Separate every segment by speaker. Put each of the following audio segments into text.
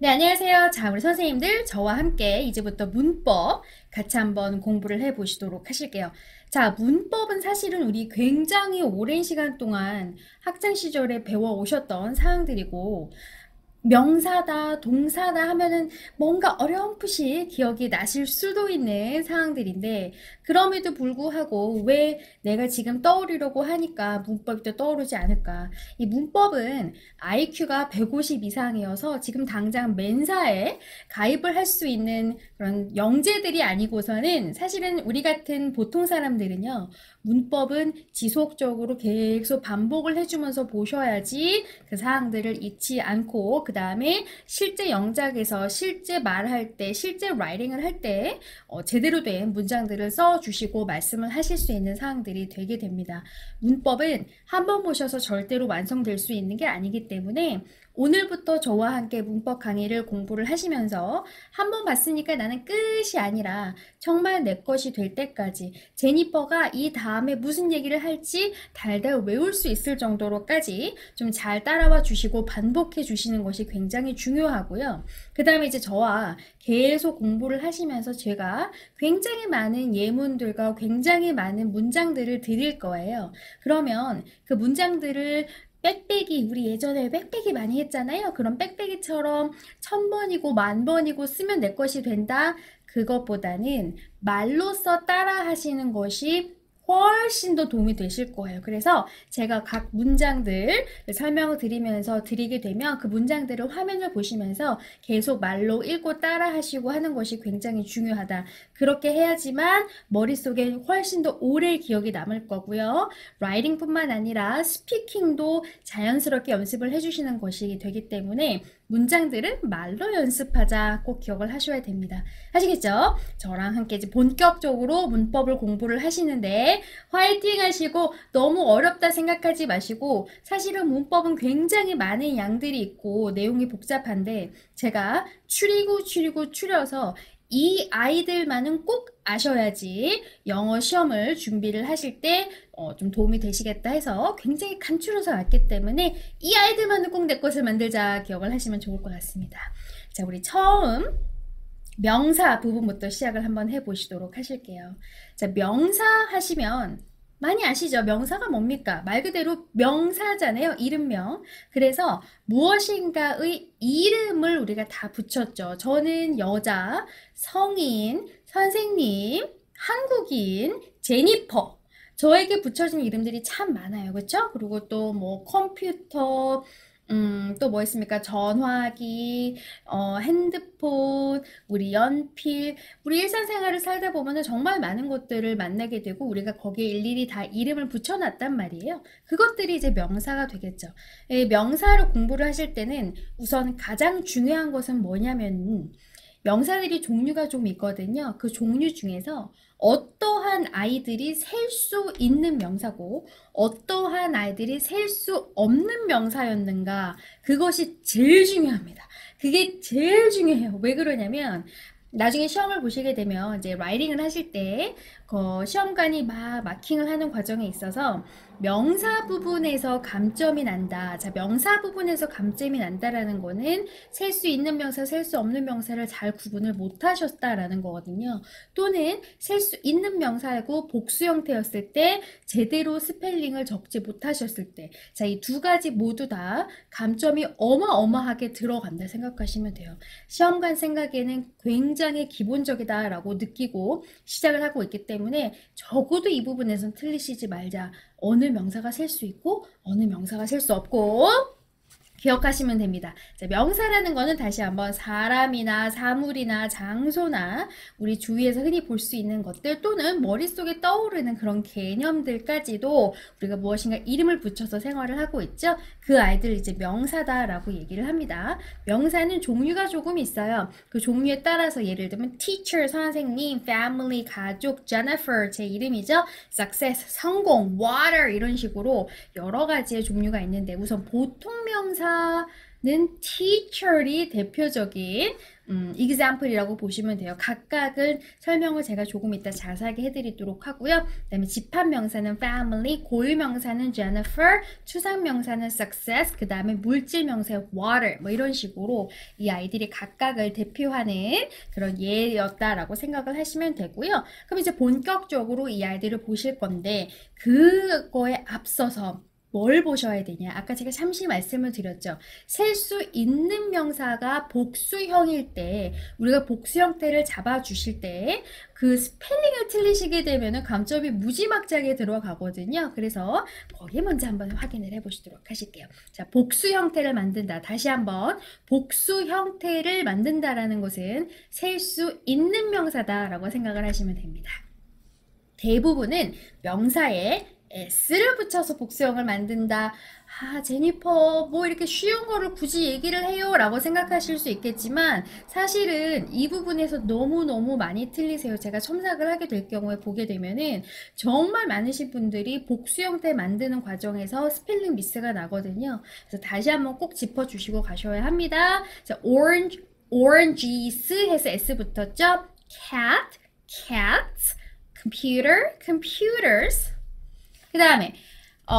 Speaker 1: 네, 안녕하세요. 자, 우리 선생님들, 저와 함께 이제부터 문법 같이 한번 공부를 해보시도록 하실게요. 자, 문법은 사실은 우리 굉장히 오랜 시간 동안 학창 시절에 배워 오셨던 사항들이고, 명사다, 동사다 하면은 뭔가 어렴풋이 기억이 나실 수도 있는 사항들인데, 그럼에도 불구하고 왜 내가 지금 떠오르려고 하니까 문법이 또 떠오르지 않을까? 이 문법은 IQ가 150 이상이어서 지금 당장 맨사에 가입을 할 수 있는 그런 영재들이 아니고서는 사실은 우리 같은 보통 사람들은요, 문법은 지속적으로 계속 반복을 해주면서 보셔야지 그 사항들을 잊지 않고 그 다음에 실제 영작에서 실제 말할 때 실제 라이팅을 할 때 제대로 된 문장들을 써주시고 말씀을 하실 수 있는 사항들이 되게 됩니다. 문법은 한 번 보셔서 절대로 완성될 수 있는 게 아니기 때문에 오늘부터 저와 함께 문법 강의를 공부를 하시면서 한 번 봤으니까 나는 끝이 아니라 정말 내 것이 될 때까지 제니퍼가 이 다음에 무슨 얘기를 할지 달달 외울 수 있을 정도로까지 좀 잘 따라와 주시고 반복해 주시는 것이 굉장히 중요하고요. 그 다음에 이제 저와 계속 공부를 하시면서 제가 굉장히 많은 예문들과 굉장히 많은 문장들을 드릴 거예요. 그러면 그 문장들을 빽빽이 우리 예전에 빽빽이 많이 했잖아요. 그런 빽빽이처럼 1000번이고 10,000번이고 쓰면 내 것이 된다. 그것보다는 말로써 따라 하시는 것이 훨씬 더 도움이 되실 거예요. 그래서 제가 각 문장들 설명을 드리면서 드리게 되면 그 문장들을 화면을 보시면서 계속 말로 읽고 따라 하시고 하는 것이 굉장히 중요하다. 그렇게 해야지만 머릿속에 훨씬 더 오래 기억이 남을 거고요. 라이팅뿐만 아니라 스피킹도 자연스럽게 연습을 해주시는 것이 되기 때문에 문장들은 말로 연습하자 꼭 기억을 하셔야 됩니다. 아시겠죠? 저랑 함께 이제 본격적으로 문법을 공부를 하시는데 화이팅 하시고 너무 어렵다 생각하지 마시고 사실은 문법은 굉장히 많은 양들이 있고 내용이 복잡한데 제가 추려서 이 아이들만은 꼭 아셔야지 영어 시험을 준비를 하실 때 좀 도움이 되시겠다 해서 굉장히 간추려서 왔기 때문에 이 아이들만은 꼭 내 것을 만들자 기억을 하시면 좋을 것 같습니다. 자, 우리 처음 명사 부분부터 시작을 한번 해보시도록 하실게요. 자, 명사 하시면 많이 아시죠? 명사가 뭡니까? 말 그대로 명사잖아요. 이름명. 그래서 무엇인가의 이름을 우리가 다 붙였죠. 저는 여자, 성인, 선생님, 한국인, 제니퍼. 저에게 붙여진 이름들이 참 많아요. 그렇죠? 그리고 또 뭐 컴퓨터, 또 뭐 있습니까? 전화기, 핸드폰, 우리 연필, 우리 일상생활을 살다 보면은 정말 많은 것들을 만나게 되고 우리가 거기에 일일이 다 이름을 붙여놨단 말이에요. 그것들이 이제 명사가 되겠죠. 명사를 공부를 하실 때는 우선 가장 중요한 것은 뭐냐면 명사들이 종류가 좀 있거든요. 그 종류 중에서 어떠한 아이들이 셀 수 있는 명사고 어떠한 아이들이 셀 수 없는 명사였는가 그것이 제일 중요합니다. 그게 제일 중요해요. 왜 그러냐면 나중에 시험을 보시게 되면 이제 라이팅을 하실 때 시험관이 막 마킹을 하는 과정에 있어서 명사 부분에서 감점이 난다. 자, 명사 부분에서 감점이 난다라는 거는 셀 수 있는 명사, 셀 수 없는 명사를 잘 구분을 못 하셨다라는 거거든요. 또는 셀 수 있는 명사하고 복수 형태였을 때 제대로 스펠링을 적지 못하셨을 때. 자, 이 두 가지 모두 다 감점이 어마어마하게 들어간다 생각하시면 돼요. 시험관 생각에는 굉장히 기본적이다라고 느끼고 시작을 하고 있기 때문에 적어도 이 부분에선 틀리시지 말자. 어느 명사가 셀 수 있고 어느 명사가 셀 수 없고 기억하시면 됩니다. 자, 명사라는 거는 다시 한번 사람이나 사물이나 장소나 우리 주위에서 흔히 볼 수 있는 것들 또는 머릿속에 떠오르는 그런 개념들까지도 우리가 무엇인가 이름을 붙여서 생활을 하고 있죠. 그 아이들 이제 명사다라고 얘기를 합니다. 명사는 종류가 조금 있어요. 그 종류에 따라서 예를 들면 teacher, 선생님, family, 가족, Jennifer, 제 이름이죠. success, 성공, water 이런 식으로 여러 가지의 종류가 있는데 우선 보통 명사 teacher이 대표적인 example이라고 보시면 돼요. 각각은 설명을 제가 조금 이따 자세하게 해드리도록 하고요. 그 다음에 집합명사는 family, 고유명사는 Jennifer, 추상명사는 success, 그 다음에 물질명사 water 뭐 이런 식으로 이 아이들이 각각을 대표하는 그런 예였다라고 생각을 하시면 되고요. 그럼 이제 본격적으로 이 아이들을 보실 건데 그거에 앞서서 뭘 보셔야 되냐? 아까 제가 잠시 말씀을 드렸죠. 셀 수 있는 명사가 복수형일 때 우리가 복수 형태를 잡아주실 때 그 스펠링을 틀리시게 되면 감점이 무지막지하게 들어가거든요. 그래서 거기 먼저 한번 확인을 해보시도록 하실게요. 자, 복수 형태를 만든다. 다시 한번 복수 형태를 만든다라는 것은 셀 수 있는 명사다라고 생각을 하시면 됩니다. 대부분은 명사에 s를 붙여서 복수형을 만든다. 아, 제니퍼, 뭐 이렇게 쉬운 거를 굳이 얘기를 해요 라고 생각하실 수 있겠지만 사실은 이 부분에서 너무너무 많이 틀리세요. 제가 첨삭을 하게 될 경우에 보게 되면은 정말 많으신 분들이 복수 형태 만드는 과정에서 스펠링 미스가 나거든요. 그래서 다시 한번 꼭 짚어주시고 가셔야 합니다. 자, oranges 해서 s 붙었죠? cat, cats, computer, computers. 그 다음에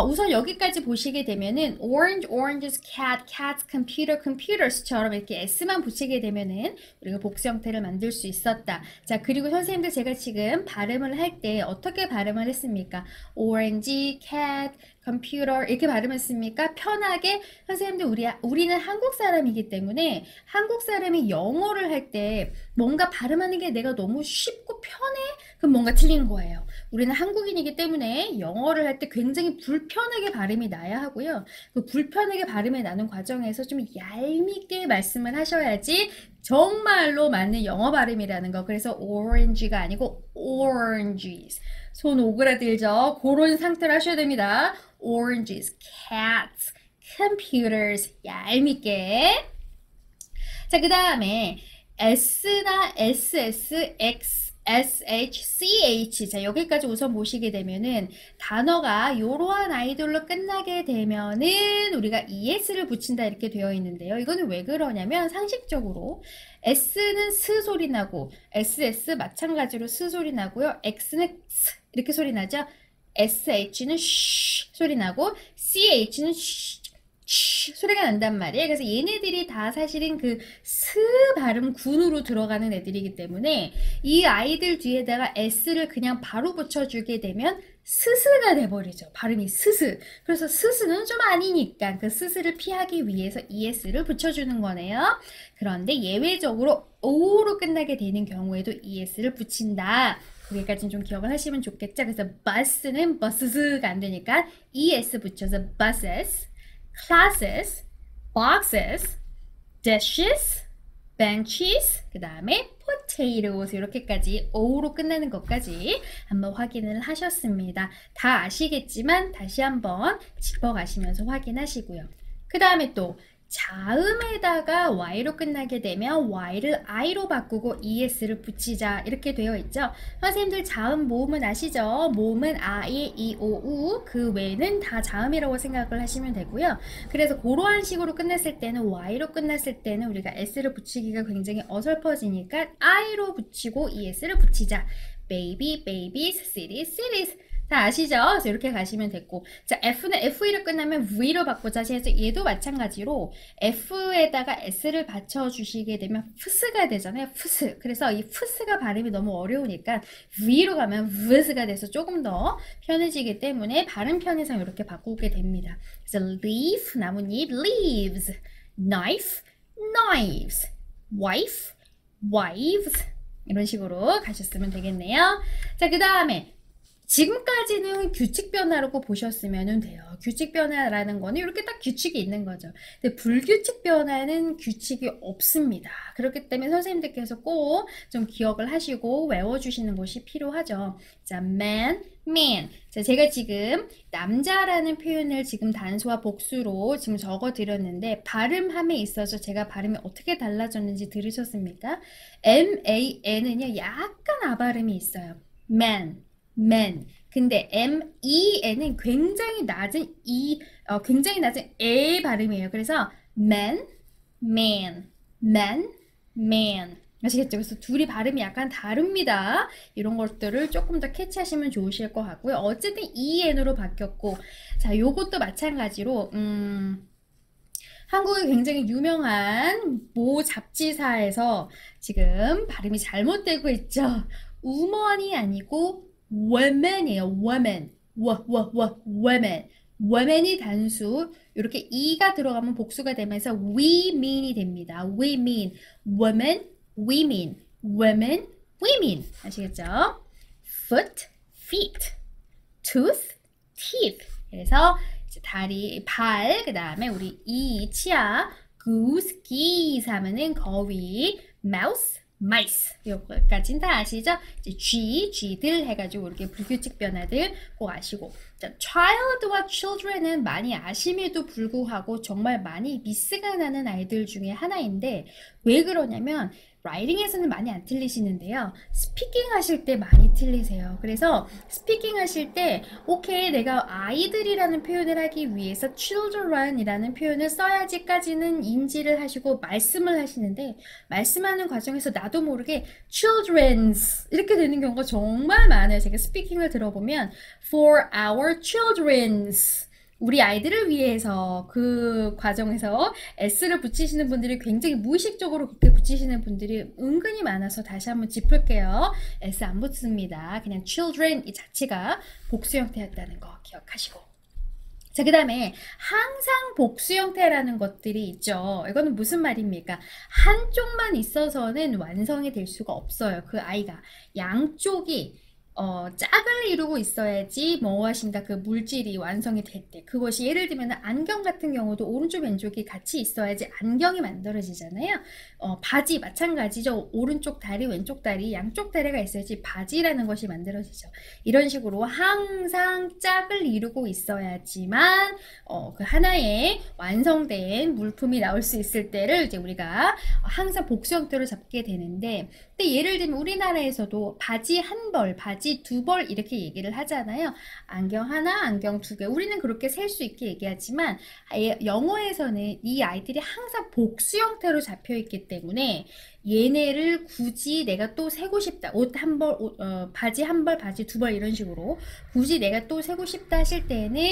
Speaker 1: 우선 여기까지 보시게 되면은 orange, oranges, cat, cats, computer, computers처럼 이렇게 s만 붙이게 되면은 우리가 복수 형태를 만들 수 있었다. 자, 그리고 선생님들 제가 지금 발음을 할 때 어떻게 발음을 했습니까? orange, cat, computer 이렇게 발음했습니까? 편하게 선생님들 우리는 한국 사람이기 때문에 한국 사람이 영어를 할 때 뭔가 발음하는 게 내가 너무 쉽고 편해? 그럼 뭔가 틀린 거예요. 우리는 한국인이기 때문에 영어를 할 때 굉장히 불편하게 발음이 나야 하고요. 그 불편하게 발음이 나는 과정에서 좀 얄밉게 말씀을 하셔야지 정말로 맞는 영어 발음이라는 거. 그래서 orange가 아니고 oranges. 손 오그라들죠? 그런 상태로 하셔야 됩니다. oranges, cats, computers. 얄밉게. 자, 그 다음에 S나 SS, X, SH, CH. 자, 여기까지 우선 보시게 되면은 단어가 이러한 아이돌로 끝나게 되면은 우리가 ES를 붙인다 이렇게 되어 있는데요. 이거는 왜 그러냐면 상식적으로 S는 스 소리 나고 SS 마찬가지로 스 소리 나고요. X는 스 이렇게 소리 나죠. SH는 쉬 소리 나고 CH는 쉬 소리가 난단 말이에요. 그래서 얘네들이 다 사실은 그 스 발음 군으로 들어가는 애들이기 때문에 이 아이들 뒤에다가 s를 그냥 바로 붙여주게 되면 스스가 돼버리죠. 발음이 스스. 그래서 스스는 좀 아니니까 그 스스를 피하기 위해서 es를 붙여주는 거네요. 그런데 예외적으로 o로 끝나게 되는 경우에도 es를 붙인다. 거기까지는 좀 기억을 하시면 좋겠죠. 그래서 bus는 busses가 안 되니까 es 붙여서 buses. classes, boxes, dishes, benches, 그 다음에 potatoes 이렇게까지 o로 끝나는 것까지 한번 확인을 하셨습니다. 다 아시겠지만 다시 한번 짚어가시면서 확인하시고요. 그 다음에 또 자음에다가 y로 끝나게 되면 y를 i로 바꾸고 es를 붙이자 이렇게 되어 있죠. 선생님들 자음 모음은 아시죠? 모음은 I, E, O, U 그 외에는 다 자음이라고 생각을 하시면 되고요. 그래서 그러한 식으로 끝났을 때는 y로 끝났을 때는 우리가 s를 붙이기가 굉장히 어설퍼지니까 i로 붙이고 es를 붙이자. baby, babies, cities, cities 다 아시죠? 그래서 이렇게 가시면 됐고 자 F는 FE로 끝나면 V로 바꾸자 해서 얘도 마찬가지로 F에다가 S를 받쳐주시게 되면 FS가 되잖아요. FS 그래서 이 FS가 발음이 너무 어려우니까 V로 가면 VS가 돼서 조금 더 편해지기 때문에 발음 편의상 이렇게 바꾸게 됩니다. 그래서 leaf 나뭇잎 leaves knife knives wife wives 이런 식으로 가셨으면 되겠네요. 자, 그 다음에 지금까지는 규칙 변화라고 보셨으면 돼요. 규칙 변화라는 거는 이렇게 딱 규칙이 있는 거죠. 근데 불규칙 변화는 규칙이 없습니다. 그렇기 때문에 선생님들께서 꼭 좀 기억을 하시고 외워주시는 것이 필요하죠. 자, man, man. 자, 제가 지금 남자라는 표현을 지금 단수와 복수로 지금 적어 드렸는데 발음함에 있어서 제가 발음이 어떻게 달라졌는지 들으셨습니까? man은요 약간 아발음이 있어요. man. man. 근데 men은 굉장히 낮은 굉장히 낮은 에 발음이에요. 그래서 man, man, man, man. 아시겠죠? 그래서 둘이 발음이 약간 다릅니다. 이런 것들을 조금 더 캐치하시면 좋으실 것 같고요. 어쨌든 EN으로 바뀌었고, 자, 요것도 마찬가지로, 한국의 굉장히 유명한 모 잡지사에서 지금 발음이 잘못되고 있죠. 우먼이 아니고 woman이에요. woman. woman. woman이 단수. 이렇게 e가 들어가면 복수가 되면서 we mean이 됩니다. we mean. woman, women. women, women. 아시겠죠? foot, feet. tooth, teeth. 그래서 다리, 발, 그 다음에 우리 이, 치아, goose, geese 하면은 거위, mouse, mice. 여기까지는 다 아시죠? 이제 쥐들 해가지고 이렇게 불규칙 변화들 꼭 아시고. 자, child와 children은 많이 아심에도 불구하고 정말 많이 미스가 나는 아이들 중에 하나인데 왜 그러냐면 라이팅에서는 많이 안 틀리시는데요. 스피킹 하실 때 많이 틀리세요. 그래서 스피킹 하실 때 오케이 내가 아이들이라는 표현을 하기 위해서 children이라는 표현을 써야지까지는 인지를 하시고 말씀을 하시는데 말씀하는 과정에서 나도 모르게 children's 이렇게 되는 경우가 정말 많아요. 제가 스피킹을 들어보면 for our children's 우리 아이들을 위해서 그 과정에서 S를 붙이시는 분들이 굉장히 무의식적으로 그렇게 붙이시는 분들이 은근히 많아서 다시 한번 짚을게요. S 안 붙습니다. 그냥 children 이 자체가 복수 형태였다는 거 기억하시고. 자, 그 다음에 항상 복수 형태라는 것들이 있죠. 이거는 무슨 말입니까? 한쪽만 있어서는 완성이 될 수가 없어요. 그 아이가. 양쪽이 짝을 이루고 있어야지 무엇인가 그 물질이 완성이 될 때 그것이 예를 들면 안경 같은 경우도 오른쪽 왼쪽이 같이 있어야지 안경이 만들어지잖아요. 바지 마찬가지죠. 오른쪽 다리 왼쪽 다리 양쪽 다리가 있어야지 바지라는 것이 만들어지죠. 이런 식으로 항상 짝을 이루고 있어야지만 그 하나의 완성된 물품이 나올 수 있을 때를 이제 우리가 항상 복수 형태로 잡게 되는데 근데 예를 들면 우리나라에서도 바지 한 벌, 바지 두 벌 이렇게 얘기를 하잖아요. 안경 하나, 안경 두 개. 우리는 그렇게 셀 수 있게 얘기하지만 영어에서는 이 아이들이 항상 복수 형태로 잡혀 있기 때문에 얘네를 굳이 내가 또 세고 싶다. 옷 한 벌, 바지 한 벌, 바지 두 벌 이런 식으로 굳이 내가 또 세고 싶다 하실 때는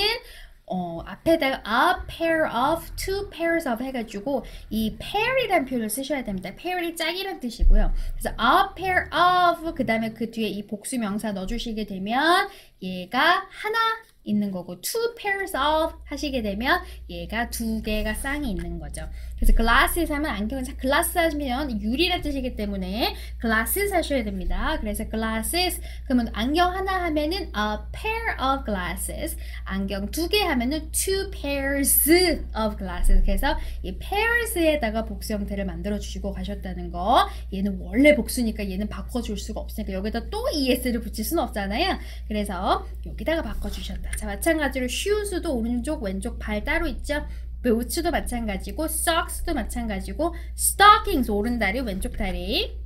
Speaker 1: 앞에다가 a pair of, two pairs of 해가지고 이 pair이라는 표현을 쓰셔야 됩니다. pair이 짝이란 뜻이고요. 그래서 a pair of 그 다음에 그 뒤에 이 복수 명사 넣어주시게 되면 얘가 하나 있는 거고 two pairs of 하시게 되면 얘가 두 개가 쌍이 있는 거죠. 그래서 glasses 하면 안경은 glass 하시면 유리란 뜻이기 때문에 glasses 하셔야 됩니다. 그래서 glasses 그러면 안경 하나 하면은 a pair of glasses 안경 두 개 하면은 two pairs of glasses 그래서 이 pairs에다가 복수 형태를 만들어 주시고 가셨다는 거 얘는 원래 복수니까 얘는 바꿔줄 수가 없으니까 여기다 또 es를 붙일 수는 없잖아요. 그래서 여기다가 바꿔주셨다. 자, 마찬가지로 shoes도 오른쪽 왼쪽 발 따로 있죠. boot도 마찬가지고 socks도 마찬가지고 stockings 오른다리 왼쪽 다리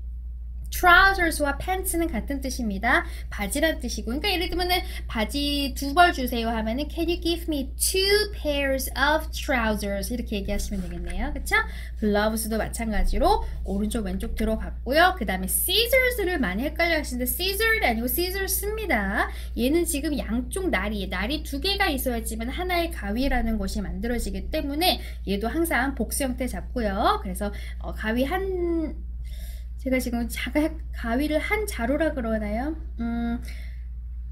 Speaker 1: trousers와 pants는 같은 뜻입니다. 바지란 뜻이고 그러니까 예를 들면 바지 두 벌 주세요 하면은 can you give me two pairs of trousers 이렇게 얘기하시면 되겠네요. 그쵸? gloves도 마찬가지로 오른쪽 왼쪽 들어갔고요. 그 다음에 scissors를 많이 헷갈려 하시는데 scissors 아니고 scissors입니다. 얘는 지금 양쪽 날이 두 개가 있어야지만 하나의 가위라는 것이 만들어지기 때문에 얘도 항상 복수 형태 잡고요. 그래서 가위 제가 지금 가위를 한 자루라 그러나요?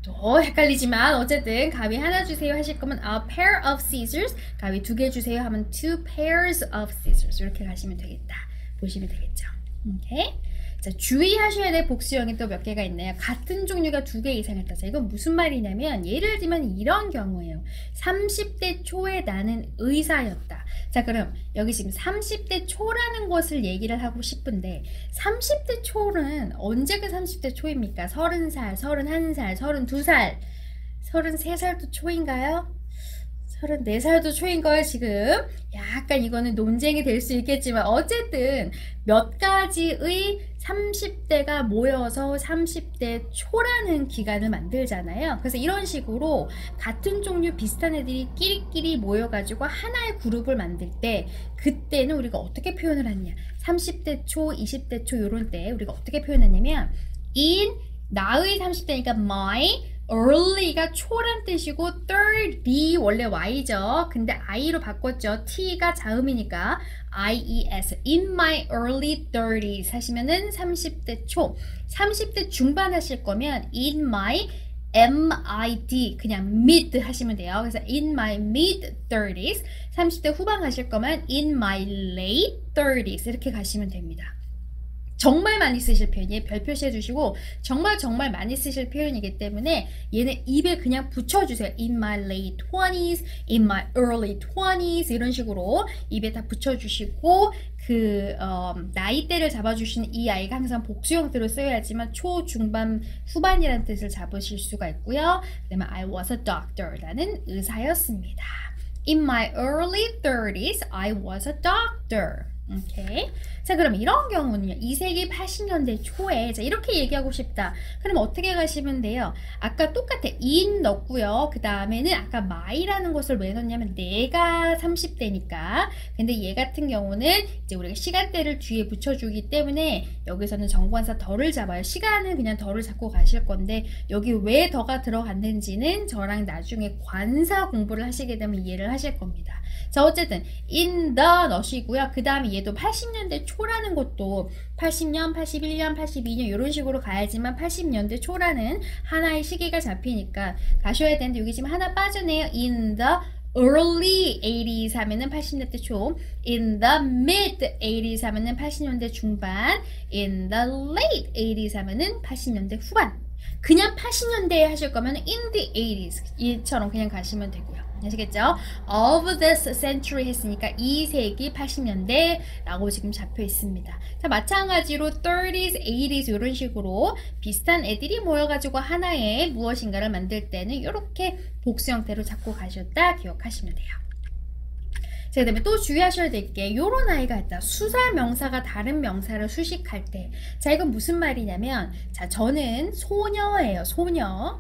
Speaker 1: 또 헷갈리지만 어쨌든 가위 하나 주세요 하실 거면 a pair of scissors 가위 두 개 주세요 하면 two pairs of scissors 이렇게 가시면 되겠다. 보시면 되겠죠. 오케이? 자, 주의하셔야 될 복수형이 또 몇 개가 있네요. 같은 종류가 두 개 이상 있다. 자, 이건 무슨 말이냐면 예를 들면 이런 경우예요. 30대 초에 나는 의사였다. 자, 그럼 여기 지금 30대 초라는 것을 얘기를 하고 싶은데 30대 초는 언제가 30대 초입니까? 30살, 31살, 32살, 33살도 초인가요? 34살도 초인걸 지금. 약간 이거는 논쟁이 될 수 있겠지만 어쨌든 몇 가지의 30대가 모여서 30대 초라는 기간을 만들잖아요. 그래서 이런 식으로 같은 종류 비슷한 애들이 끼리끼리 모여가지고 하나의 그룹을 만들 때 그때는 우리가 어떻게 표현을 하느냐. 30대 초, 20대 초 요런 때 우리가 어떻게 표현하냐면 in 나의 30대니까 my early가 초란 뜻이고 30 원래 y죠. 근데 i로 바꿨죠. t가 자음이니까 ies in my early 30s 하시면은 30대 초. 30대 중반 하실 거면 in my mid 그냥 mid 하시면 돼요. 그래서 in my mid 30s. 30대 후반 하실 거면 in my late 30s 이렇게 가시면 됩니다. 정말 많이 쓰실 표현이에요. 별 표시해 주시고 정말 많이 쓰실 표현이기 때문에 얘는 입에 그냥 붙여주세요. In my late 20s, in my early 20s 이런 식으로 입에 다 붙여주시고 나이대를 잡아주시는 이 아이가 항상 복수 형태로 쓰여야지만 초, 중반, 후반이라는 뜻을 잡으실 수가 있고요. 그 다음에 I was a doctor 라는 의사였습니다. In my early 30s, I was a doctor. 오케이. 자, 그럼 이런 경우는요. 2세기 80년대 초에 자, 이렇게 얘기하고 싶다. 그럼 어떻게 가시면 돼요? 아까 똑같아. in 넣고요. 그 다음에는 아까 my라는 것을 왜 넣냐면 내가 30대니까. 근데 얘 같은 경우는 이제 우리가 시간대를 뒤에 붙여주기 때문에 여기서는 정관사 덜을 잡아요. 시간은 그냥 덜을 잡고 가실 건데 여기 왜 더가 들어갔는지는 저랑 나중에 관사 공부를 하시게 되면 이해를 하실 겁니다. 자, 어쨌든 in the 넣으시고요. 그 다음에 얘도 80년대 초라는 것도 80년, 81년, 82년 이런 식으로 가야지만 80년대 초라는 하나의 시기가 잡히니까 가셔야 되는데 여기 지금 하나 빠져네요. in the early 80s 하면은 80년대 초, in the mid 80s 하면은 80년대 중반, in the late 80s 하면은 80년대 후반. 그냥 80년대에 하실 거면 in the 80s 이처럼 그냥 가시면 되고요. 아시겠죠? Of this century 했으니까 2세기 80년대 라고 지금 잡혀 있습니다. 자, 마찬가지로 30s, 80s 이런 식으로 비슷한 애들이 모여가지고 하나의 무엇인가를 만들 때는 이렇게 복수 형태로 잡고 가셨다 기억하시면 돼요. 자, 그 다음에 또 주의하셔야 될 게 요런 아이가 있다. 수사 명사가 다른 명사를 수식할 때. 자, 이건 무슨 말이냐면 자, 저는 소녀예요. 소녀.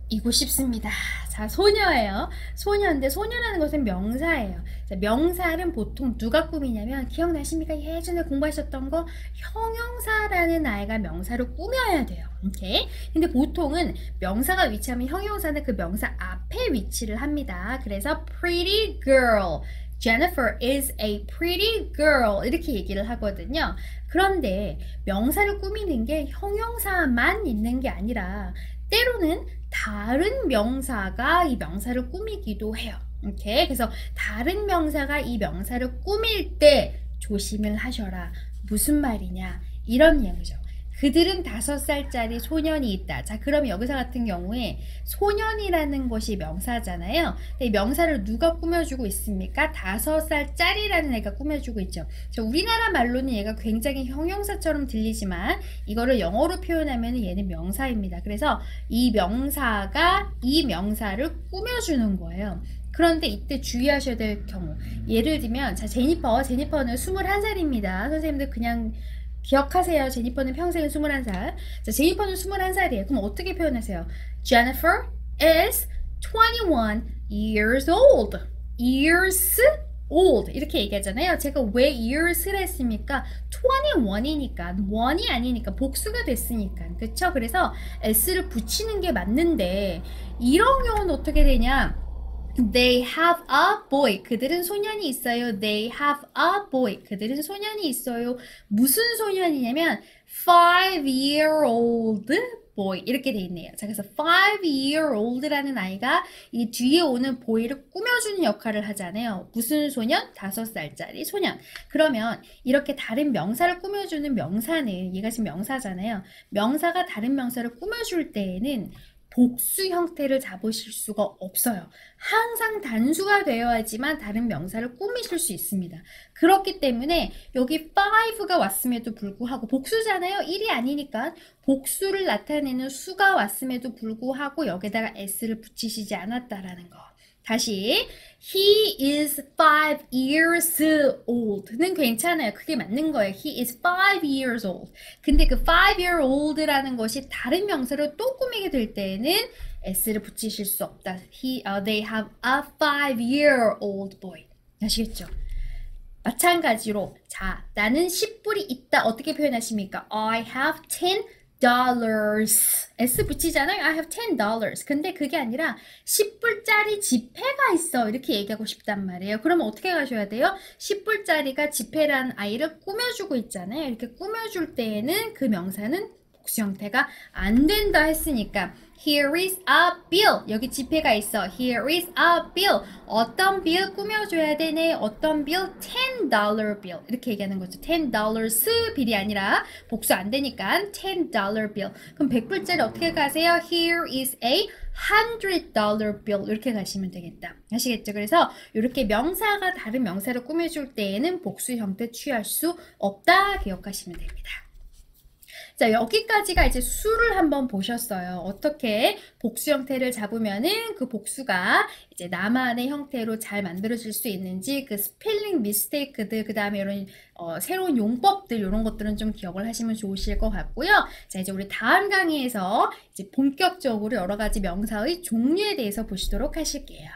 Speaker 1: 이고 싶습니다. 자, 소녀예요. 소녀인데 소녀라는 것은 명사예요. 자, 명사를 보통 누가 꾸미냐면 기억나십니까? 예전에 공부하셨던 거 형용사라는 아이가 명사를 꾸며야 돼요. 오케이? 근데 보통은 명사가 위치하면 형용사는 그 명사 앞에 위치를 합니다. 그래서 pretty girl Jennifer is a pretty girl 이렇게 얘기를 하거든요. 그런데 명사를 꾸미는 게 형용사만 있는 게 아니라 때로는 다른 명사가 이 명사를 꾸미기도 해요. 오케이? 그래서 다른 명사가 이 명사를 꾸밀 때 조심을 하셔라. 무슨 말이냐? 이런 얘기죠. 그들은 5살짜리 소년이 있다. 자, 그럼 여기서 같은 경우에 소년이라는 것이 명사잖아요. 근데 이 명사를 누가 꾸며주고 있습니까? 5살짜리라는 애가 꾸며주고 있죠. 자, 우리나라 말로는 얘가 굉장히 형용사처럼 들리지만 이거를 영어로 표현하면 얘는 명사입니다. 그래서 이 명사가 이 명사를 꾸며주는 거예요. 그런데 이때 주의하셔야 될 경우 예를 들면 자, 제니퍼는 21살입니다. 선생님들 그냥 기억하세요. 제니퍼는 평생 21살. 자, 제니퍼는 21살이에요. 그럼 어떻게 표현하세요? Jennifer is 21 years old. years old. 이렇게 얘기하잖아요. 제가 왜 years를 했습니까? 21이니까. 1이 아니니까. 복수가 됐으니까. 그쵸? 그래서 s를 붙이는 게 맞는데 이런 경우는 어떻게 되냐? They have a boy. 그들은 소년이 있어요. They have a boy. 그들은 소년이 있어요. 무슨 소년이냐면 5-year-old boy 이렇게 돼 있네요. 자, 그래서 5-year-old라는 아이가 이 뒤에 오는 boy를 꾸며주는 역할을 하잖아요. 무슨 소년? 5살짜리 소년. 그러면 이렇게 다른 명사를 꾸며주는 명사는 얘가 지금 명사잖아요. 명사가 다른 명사를 꾸며줄 때에는 복수 형태를 잡으실 수가 없어요. 항상 단수가 되어야지만 다른 명사를 꾸미실 수 있습니다. 그렇기 때문에 여기 5가 왔음에도 불구하고 복수잖아요. 1이 아니니까 복수를 나타내는 수가 왔음에도 불구하고 여기다가 s를 붙이시지 않았다라는 거. 다시 He is 5 years old는 괜찮아요. 그게 맞는 거예요. He is 5 years old. 근데 그 5-year-old라는 것이 다른 명사로 또 꾸미게 될 때에는 s를 붙이실 수 없다. They have a 5-year-old boy. 아시겠죠? 마찬가지로 자, 나는 10불이 있다. 어떻게 표현하십니까? I have $10. S 붙이잖아요. I have $10. 근데 그게 아니라 10불짜리 지폐가 있어. 이렇게 얘기하고 싶단 말이에요. 그러면 어떻게 가셔야 돼요? 10불짜리가 지폐라는 아이를 꾸며주고 있잖아요. 이렇게 꾸며줄 때에는 그 명사는 복수 형태가 안 된다 했으니까 Here is a bill. 여기 지폐가 있어. Here is a bill. 어떤 bill 꾸며줘야 되네. 어떤 bill? $10 bill. 이렇게 얘기하는 거죠. $10 bill이 아니라 복수 안 되니까 $10 bill. 그럼 100불짜리 어떻게 가세요? Here is a $100 bill. 이렇게 가시면 되겠다. 아시겠죠? 그래서 이렇게 명사가 다른 명사를 꾸며줄 때에는 복수 형태 취할 수 없다. 기억하시면 됩니다. 자, 여기까지가 이제 수를 한번 보셨어요. 어떻게 복수 형태를 잡으면은 그 복수가 이제 나만의 형태로 잘 만들어질 수 있는지 그 스펠링 미스테이크들, 그 다음에 이런 새로운 용법들, 이런 것들은 좀 기억을 하시면 좋으실 것 같고요. 자, 이제 우리 다음 강의에서 이제 본격적으로 여러 가지 명사의 종류에 대해서 보시도록 하실게요.